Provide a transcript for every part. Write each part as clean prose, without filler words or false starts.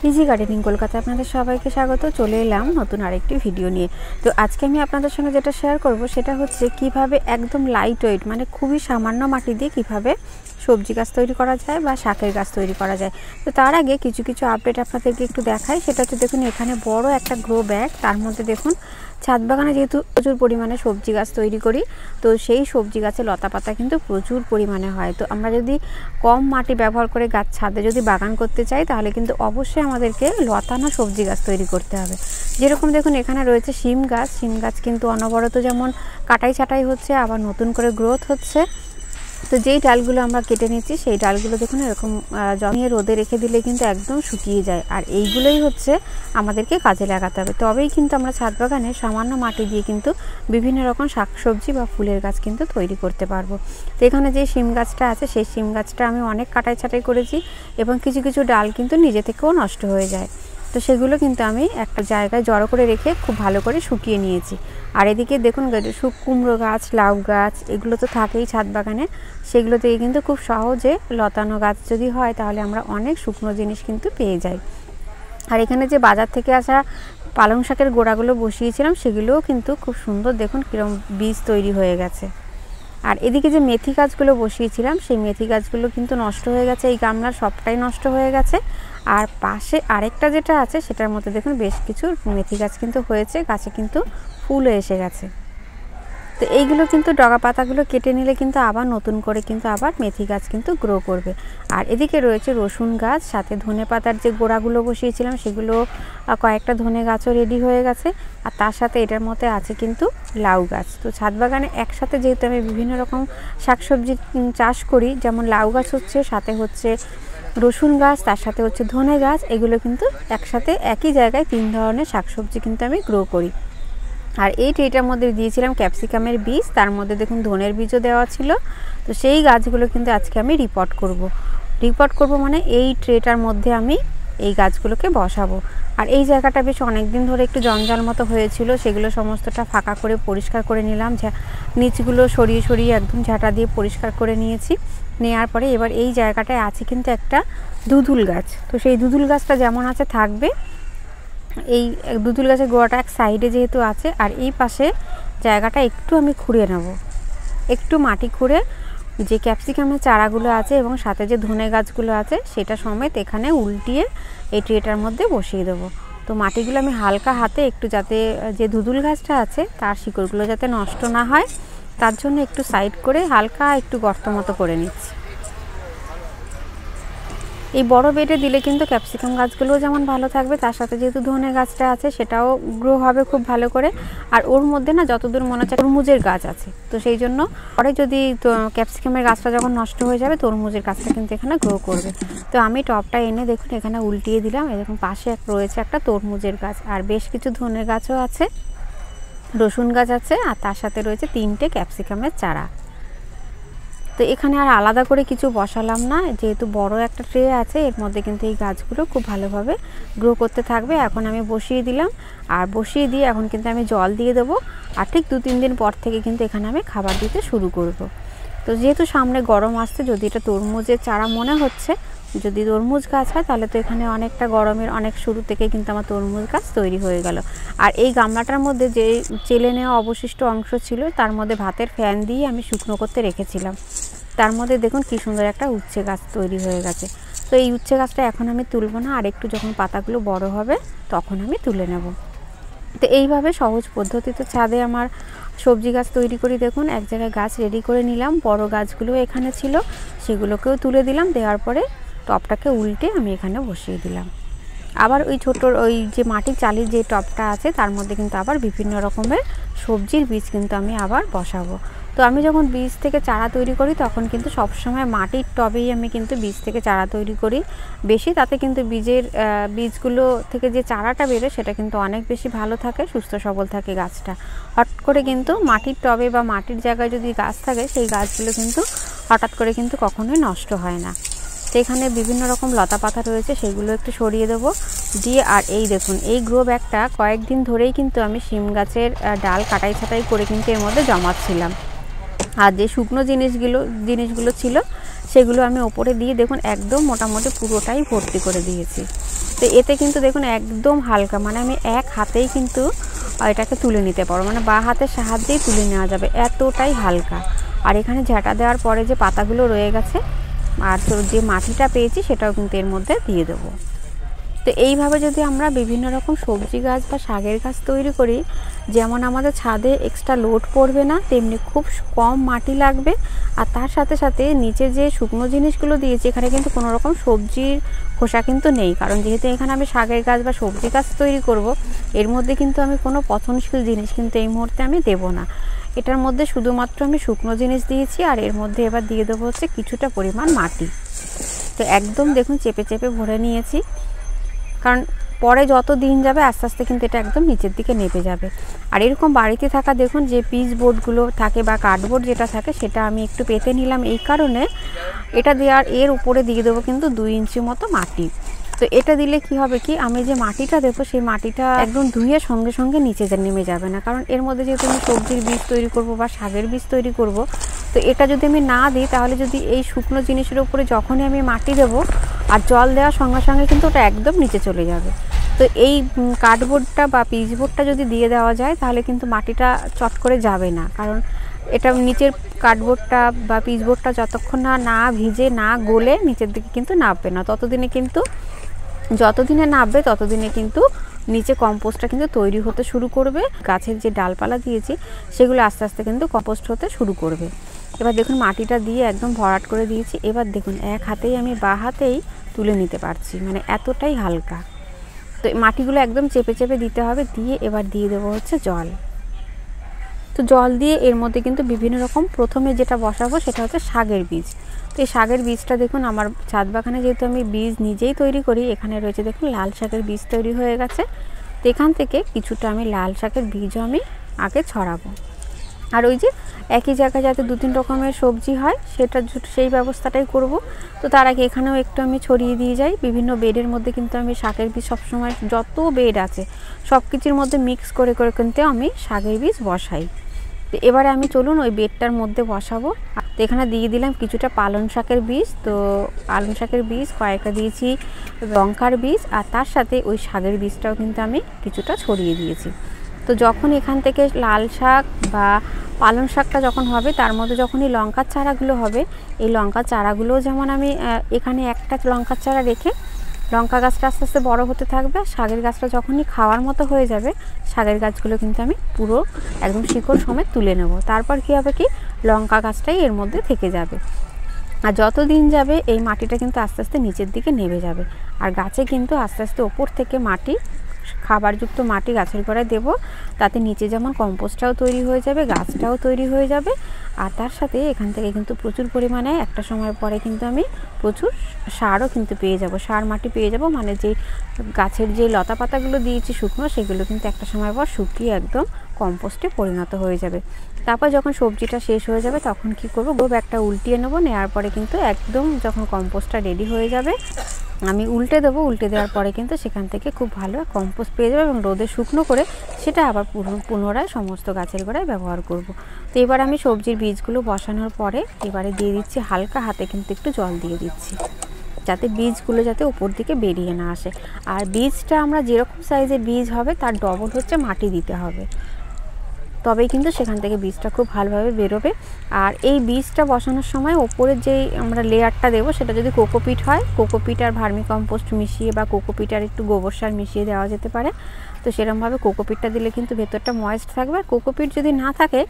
Easy gardening কলকাতায় আপনাদের সবাইকে স্বাগত। চলে এলাম নতুন আরেকটি ভিডিও নিয়ে। তো আজকে আমি আপনাদের সঙ্গে যেটা শেয়ার করব সেটা হচ্ছে কিভাবে একদম লাইট ওয়েট মানে খুবই সামান্য মাটি দিয়ে কিভাবে সবজি গাছ তৈরি করা যায় বা শাকের গাছ তৈরি করা যায়। তো তার আগে কিছু আপডেট আপনাদেরকে একটু দেখাই। সেটা হচ্ছে দেখুন এখানে বড় একটা গ্রো ব্যাগ, তার মধ্যে দেখুন ছাদ বাগানে যেহেতু প্রচুর পরিমাণে সবজি গাছ তৈরি করি, তো সেই সবজি গাছে লতা পাতা কিন্তু প্রচুর পরিমাণে হয়। তো আমরা যদি কম মাটি ব্যবহার করে গাছ ছাদে যদি বাগান করতে চাই তাহলে কিন্তু অবশ্যই আমাদেরকে লতানো সবজি গাছ তৈরি করতে হবে। যেরকম দেখুন এখানে রয়েছে শিম গাছ কিন্তু অনবরত যেমন কাটাই ছাটাই হচ্ছে, আবার নতুন করে গ্রোথ হচ্ছে। তো যেই ডালগুলো আমরা কেটে নিচ্ছি সেই ডালগুলো দেখুন এরকম জমিয়ে রোদে রেখে দিলে কিন্তু একদম শুকিয়ে যায়। আর এইগুলোই হচ্ছে আমাদেরকে কাজে লাগাতে হবে, তবেই কিন্তু আমরা ছাদ বাগানে সামান্য মাটি দিয়ে কিন্তু বিভিন্ন রকম শাকসবজি বা ফুলের গাছ কিন্তু তৈরি করতে পারবো। তো এখানে যে শিম গাছটা আছে সেই শিম গাছটা আমি অনেক কাটাই ছাটাই করেছি এবং কিছু ডাল কিন্তু নিজে থেকেও নষ্ট হয়ে যায়। তো সেগুলো কিন্তু আমি একটা জায়গায় জড়ো করে রেখে খুব ভালো করে শুকিয়ে নিয়েছি। আর এদিকে দেখুন কুমড়ো গাছ, লাউ গাছ এগুলো তো থাকেই ছাদ বাগানে, সেগুলো থেকে কিন্তু খুব সহজে লতানো গাছ যদি হয় তাহলে আমরা অনেক শুকনো জিনিস কিন্তু পেয়ে যাই। আর এখানে যে বাজার থেকে আসা পালং শাকের গোড়াগুলো বসিয়েছিলাম সেগুলোও কিন্তু খুব সুন্দর, দেখুন কীরকম বীজ তৈরি হয়ে গেছে। আর এদিকে যে মেথি গাছগুলো বসিয়েছিলাম সেই মেথি গাছগুলো কিন্তু নষ্ট হয়ে গেছে, এই গামলার সবটাই নষ্ট হয়ে গেছে। আর পাশে আরেকটা যেটা আছে সেটার মধ্যে দেখুন বেশ কিছু মেথি গাছ কিন্তু হয়েছে, গাছে কিন্তু ফুলও এসে গেছে। তো এইগুলো কিন্তু ডগা পাতাগুলো কেটে নিলে কিন্তু আবার নতুন করে কিন্তু আবার মেথি গাছ কিন্তু গ্রো করবে। আর এদিকে রয়েছে রসুন গাছ, সাথে ধনে পাতার যে গোড়াগুলো বসিয়েছিলাম সেগুলো কয়েকটা ধনে গাছও রেডি হয়ে গেছে। আর তার সাথে এটার মধ্যে আছে কিন্তু লাউ গাছ। তো ছাদ বাগানে একসাথে যেহেতু আমি বিভিন্ন রকম শাকসবজি চাষ করি, যেমন লাউ গাছ হচ্ছে, সাথে হচ্ছে রসুন গাছ, তার সাথে হচ্ছে ধনে গাছ, এগুলো কিন্তু একসাথে একই জায়গায় 3 ধরনের শাকসবজি কিন্তু আমি গ্রো করি। আর এই ট্রেটার মধ্যে দিয়েছিলাম ক্যাপসিকামের বীজ, তার মধ্যে দেখুন ধনের বীজও দেওয়া ছিল। তো সেই গাছগুলো কিন্তু আজকে আমি রিপোর্ট করব মানে এই ট্রেটার মধ্যে আমি এই গাছগুলোকে বসাবো। আর এই জায়গাটা বেশ অনেক দিন ধরে একটু জঞ্জাল মতো হয়েছিল, সেগুলো সমস্তটা ফাঁকা করে পরিষ্কার করে নিলাম। নিচগুলো সরিয়ে একদম ঝাঁটা দিয়ে পরিষ্কার করে নিয়েছি। নেওয়ার পরে এবার এই জায়গাটায় আছে কিন্তু একটা দুধুল গাছ। তো সেই দুধুল গাছটা যেমন আছে থাকবে, এই দুধুল গাছের গোড়াটা এক সাইডে যেহেতু আছে। আর এই পাশে জায়গাটা একটু আমি খুঁড়ে নেব, একটু মাটি খুঁড়ে যে ক্যাপসিকামের চারাগুলো আছে এবং সাথে যে ধনে গাছগুলো আছে সেটা সমেত এখানে উল্টিয়ে এই ট্রেটার মধ্যে বসিয়ে দেবো। তো মাটিগুলো আমি হালকা হাতে একটু, যাতে যে দুধুল গাছটা আছে তার শিকড়গুলো যাতে নষ্ট না হয় তার জন্য একটু সাইড করে হালকা একটু গর্ত মতো করে নিচ্ছি। এই বড় বেডে দিলে কিন্তু ক্যাপসিকাম গাছগুলোও যেমন ভালো থাকবে, তার সাথে যেহেতু ধনে গাছটা আছে সেটাও গ্রো হবে খুব ভালো করে। আর ওর মধ্যে না যতদূর মনে হচ্ছে তরমুজের গাছ আছে, তো সেই জন্য পরে যদি ক্যাপসিকামের গাছটা যখন নষ্ট হয়ে যাবে তরমুজের গাছটা কিন্তু এখানে গ্রো করবে। তো আমি টবটা এনে দেখুন এখানে উল্টিয়ে দিলাম। এরকম পাশে রয়েছে একটা তরমুজের গাছ, আর বেশ কিছু ধনে গাছও আছে, রসুন গাছ আছে, আর তার সাথে রয়েছে 3টে ক্যাপসিকামের চারা। তো এখানে আর আলাদা করে কিছু বসালাম না, যেহেতু বড় একটা ট্রে আছে এর মধ্যে কিন্তু এই গাছগুলো খুব ভালোভাবে গ্রো করতে থাকবে। এখন আমি বসিয়ে দিলাম, আর বসিয়ে দিয়ে এখন কিন্তু আমি জল দিয়ে দেবো। আর ঠিক 2-3 দিন পর থেকে কিন্তু এখানে আমি খাবার দিতে শুরু করব। তো যেহেতু সামনে গরম আসছে, যদি এটা তরমুজের চারা মনে হচ্ছে, যদি তরমুজ গাছ হয় তাহলে তো এখানে অনেকটা গরমের অনেক শুরু থেকে কিন্তু আমার তরমুজ গাছ তৈরি হয়ে গেল। আর এই গামলাটার মধ্যে যে চেলে নেওয়া অবশিষ্ট অংশ ছিল তার মধ্যে ভাতের ফ্যান দিয়ে আমি শুকনো করতে রেখেছিলাম। তার মধ্যে দেখুন কি সুন্দর একটা উচ্ছে গাছ তৈরি হয়ে গেছে। তো এই উচ্ছে গাছটা এখন আমি তুলবো না, আর একটু যখন পাতাগুলো বড় হবে তখন আমি তুলে নেব। তো এইভাবে সহজ পদ্ধতিতে ছাদে আমার সবজি গাছ তৈরি করি। দেখুন এক জায়গায় গাছ রেডি করে নিলাম, বড় গাছগুলো এখানে ছিল সেগুলোকেও তুলে দিলাম। দেওয়ার পরে টবটাকে উল্টে আমি এখানে বসিয়ে দিলাম। আবার ওই ছোট ওই যে মাটির চালির যে টবটা আছে তার মধ্যে কিন্তু আবার বিভিন্ন রকমের সবজির বীজ কিন্তু আমি আবার বসাবো। তো আমি যখন বীজ থেকে চারা তৈরি করি তখন কিন্তু সবসময় মাটির টবেই আমি কিন্তু বীজ থেকে চারা তৈরি করি বেশি, তাতে কিন্তু বীজগুলো থেকে যে চারাটা বেরোয় সেটা কিন্তু অনেক বেশি ভালো থাকে, সুস্থ সবল থাকে গাছটা। হট করে কিন্তু মাটির টবে বা মাটির জায়গায় যদি গাছ থাকে সেই গাছগুলো কিন্তু হঠাৎ করে কিন্তু কখনোই নষ্ট হয় না। তো এখানে বিভিন্ন রকম লতা পাতা রয়েছে, সেগুলো একটু সরিয়ে দেবো দিয়ে। আর এই দেখুন এই গ্রো ব্যাগটা কয়েকদিন ধরেই কিন্তু আমি শিম গাছের ডাল কাটাই ছাটাই করে কিন্তু এর মধ্যে জমাচ্ছিলাম। আর যে শুকনো জিনিসগুলো ছিল সেগুলো আমি ওপরে দিয়ে দেখুন একদম মোটামুটি পুরোটাই ভর্তি করে দিয়েছি। তো এতে কিন্তু দেখুন একদম হালকা, মানে আমি এক হাতেই কিন্তু এটাকে তুলে নিতে পারবো, মানে বা হাতের সাহায্যেই তুলে নেওয়া যাবে, এতটাই হালকা। আর এখানে ঝাঁটা দেওয়ার পরে যে পাতাগুলো রয়ে গেছে আর যে মাটিটা পেয়েছি সেটাও কিন্তু এর মধ্যে দিয়ে দেবো। তো এইভাবে যদি আমরা বিভিন্ন রকম সবজি গাছ বা শাকের গাছ তৈরি করি, যেমন আমাদের ছাদে এক্সট্রা লোড পড়বে না, তেমনি খুব কম মাটি লাগবে। আর তার সাথে সাথে নিচে যে শুকনো জিনিসগুলো দিয়েছি এখানে কিন্তু কোনো রকম সবজির খোসা কিন্তু নেই, কারণ যেহেতু এখানে আমি শাকের গাছ বা সবজি গাছ তৈরি করব, এর মধ্যে কিন্তু আমি কোনো পচনশীল জিনিস কিন্তু এই মুহূর্তে আমি দেব না। এটার মধ্যে শুধুমাত্র আমি শুকনো জিনিস দিয়েছি, আর এর মধ্যে এবার দিয়ে দেবো হচ্ছে কিছুটা পরিমাণ মাটি। তো একদম দেখুন চেপে চেপে ভরে নিয়েছি, কারণ পরে যত দিন যাবে আস্তে আস্তে কিন্তু এটা একদম নিচের দিকে নেমে যাবে। আর এরকম বাড়িতে থাকা দেখুন যে পিচ বোর্ডগুলো থাকে বা কার্ডবোর্ড যেটা থাকে সেটা আমি একটু পেতে নিলাম, এই কারণে এটা দেওয়ার এর উপরে দিয়ে দেবো কিন্তু 2 ইঞ্চি মতো মাটি। তো এটা দিলে কি হবে কি, আমি যে মাটিটা দেবো সেই মাটিটা একদম ধুয়ে সঙ্গে সঙ্গে নিচে নেমে যাবে না, কারণ এর মধ্যে যেহেতু আমি সবজির বীজ তৈরি করব বা শাকের বীজ তৈরি করব, তো এটা যদি আমি না দিই তাহলে যদি এই শুকনো জিনিসের উপরে যখনই আমি মাটি দেবো আর জল দেওয়ার সঙ্গে সঙ্গে কিন্তু ওটা একদম নিচে চলে যাবে। তো এই কার্ডবোর্ডটা বা পিচবোর্ডটা যদি দিয়ে দেওয়া যায় তাহলে কিন্তু মাটিটা চট করে যাবে না, কারণ এটা নিচের কার্ডবোর্ডটা বা পিচবোর্ডটা যতক্ষণ না ভিজে না গলে নিচের দিকে কিন্তু নামবে না, যতদিনে নামবে ততদিনে কিন্তু নিচে কম্পোস্টটা কিন্তু তৈরি হতে শুরু করবে। গাছের যে ডালপালা দিয়েছি সেগুলো আস্তে আস্তে কিন্তু কম্পোস্ট হতে শুরু করবে। এবার দেখুন মাটিটা দিয়ে একদম ভরাট করে দিয়েছি। এবার দেখুন এক হাতেই আমি বা হাতেই তুলে নিতে পারছি, মানে এতটাই হালকা। তো মাটিগুলো একদম চেপে চেপে দিতে হবে, দিয়ে এবার দিয়ে দেবো হচ্ছে জল। তো জল দিয়ে এর মধ্যে কিন্তু বিভিন্ন রকম প্রথমে যেটা বসাবো সেটা হচ্ছে শাকের বীজ। তো এই শাকের বীজটা দেখুন আমার ছাদ বাগানে যেহেতু আমি বীজ নিজেই তৈরি করি, এখানে রয়েছে দেখুন লাল শাকের বীজ তৈরি হয়ে গেছে। তো এখান থেকে কিছুটা আমি লাল শাকের বীজও আমি আগে ছড়াবো। আর ওই যে একই জায়গায় যাতে 2-3 রকমের সবজি হয় সেটা সেই ব্যবস্থাটাই করব। তো তার আগে এখানেও একটু আমি ছড়িয়ে দিয়ে যাই। বিভিন্ন বেডের মধ্যে কিন্তু আমি শাকের বীজ সবসময় যত বেড আছে সব কিছুর মধ্যে মিক্স করে করে কিন্তু আমি শাকের বীজ বসাই। তো এবারে আমি চলুন ওই বেডটার মধ্যে বসাবো। তো এখানে দিয়ে দিলাম কিছুটা পালং শাকের বীজ, তো পালং শাকের বীজ কয়েকটা দিয়েছি, লঙ্কার বীজ, আর তার সাথে ওই শাকের বীজটাও কিন্তু আমি কিছুটা ছড়িয়ে দিয়েছি। তো যখন এখান থেকে লাল শাক বা পালং শাকটা যখন হবে তার মধ্যে যখন এই লঙ্কার চারাগুলো হবে, এই লঙ্কার চারাগুলো যেমন আমি এখানে একটা লঙ্কার চারা রেখে লঙ্কা গাছটা আস্তে আস্তে বড় হতে থাকবে। শাকের গাছটা যখনই খাওয়ার মতো হয়ে যাবে শাকের গাছগুলো কিন্তু আমি পুরো একদম শিকড় সমেত তুলে নেব। তারপর কী হবে কি, লঙ্কা গাছটাই এর মধ্যে থেকে যাবে। আর যত দিন যাবে এই মাটিটা কিন্তু আস্তে আস্তে নিচের দিকে নেমে যাবে, আর গাছে কিন্তু আস্তে আস্তে ওপর থেকে মাটি, খাবারযুক্ত মাটি গাছের গোড়ায় দেবো, তাতে নিচে যেমন কম্পোস্টটাও তৈরি হয়ে যাবে, গাছটাও তৈরি হয়ে যাবে। আর তার সাথে এখান থেকে কিন্তু প্রচুর পরিমাণে একটা সময়ের পরে কিন্তু আমি প্রচুর সারও কিন্তু পেয়ে যাব, সার মাটি পেয়ে যাব। মানে যে গাছের যে লতা পাতাগুলো দিয়েছি শুকনো, সেগুলো কিন্তু একটা সময় পর শুকিয়ে একদম কম্পোস্টে পরিণত হয়ে যাবে। তারপর যখন সবজিটা শেষ হয়ে যাবে তখন কি করব, একটা উল্টিয়ে নেবো, নেওয়ার পরে কিন্তু একদম যখন কম্পোস্টটা রেডি হয়ে যাবে আমি উল্টে দেবো। উল্টে দেওয়ার পরে কিন্তু সেখান থেকে খুব ভালো কম্পোস্ট পেয়ে যাবে, এবং রোদে শুকনো করে সেটা আবার পুনরায় সমস্ত গাছের গোড়ায় ব্যবহার করব। তো এবার আমি সবজির বীজগুলো বসানোর পরে এবারে দিয়ে দিচ্ছি হালকা হাতে কিন্তু একটু জল দিয়ে দিচ্ছি, যাতে বীজগুলো যাতে উপর দিকে বেরিয়ে না আসে। আর বীজটা আমরা যেরকম সাইজের বীজ হবে তার ডবল হচ্ছে মাটি দিতে হবে, তবেই কিন্তু সেখান থেকে বীজটা খুব ভালোভাবে বেরোবে। আর এই বীজটা বসানোর সময় ওপরের যেই আমরা লেয়ারটা দেবো সেটা যদি কোকোপিট হয়, কোকোপিট আর ভার্মি কম্পোস্ট মিশিয়ে বা কোকোপিট আর একটু গোবর সার মিশিয়ে দেওয়া যেতে পারে। তো সেরকমভাবে কোকোপিটটা দিলে কিন্তু ভেতরটা ময়েস্ট থাকবে। আর কোকোপিট যদি না থাকে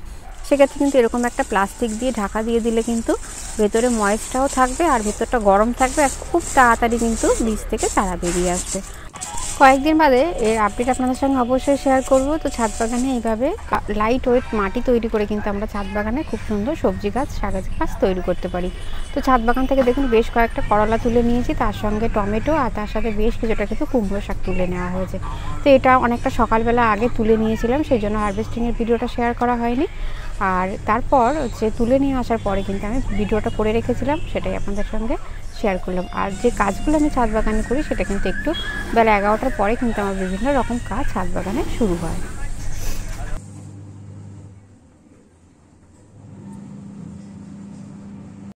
সেক্ষেত্রে কিন্তু এরকম একটা প্লাস্টিক দিয়ে ঢাকা দিয়ে দিলে কিন্তু ভেতরে ময়েস্টটাও থাকবে আর ভেতরটা গরম থাকবে, আর খুব তাড়াতাড়ি কিন্তু বীজ থেকে চারা বেরিয়ে আসবে। কয়েকদিন বাদে এর আপডেট আপনাদের সঙ্গে অবশ্যই শেয়ার করব। তো ছাদ বাগানে এইভাবে লাইট ওয়েট মাটি তৈরি করে কিন্তু আমরা ছাদ বাগানে খুব সুন্দর সবজি গাছ, শাক গাছ তৈরি করতে পারি। তো ছাদ বাগান থেকে দেখুন বেশ কয়েকটা করলা তুলে নিয়েছি, তার সঙ্গে টমেটো, আর তার সাথে বেশ কিছুটা কিন্তু কুমড়ো শাক তুলে নেওয়া হয়েছে। তো এটা অনেকটা সকালবেলা আগে তুলে নিয়েছিলাম, সেই জন্য হারভেস্টিংয়ের ভিডিওটা শেয়ার করা হয়নি। আর তারপর যে তুলে নিয়ে আসার পরে কিন্তু আমি ভিডিওটা করে রেখেছিলাম, সেটাই আপনাদের সঙ্গে শেয়ার করলাম। আর যে কাজগুলো আমি ছাদ বাগানে করি সেটা কিন্তু একটু বেলা 11টার পরে কিন্তু আমার বিভিন্ন রকম কাজ ছাদ বাগানে শুরু হয়।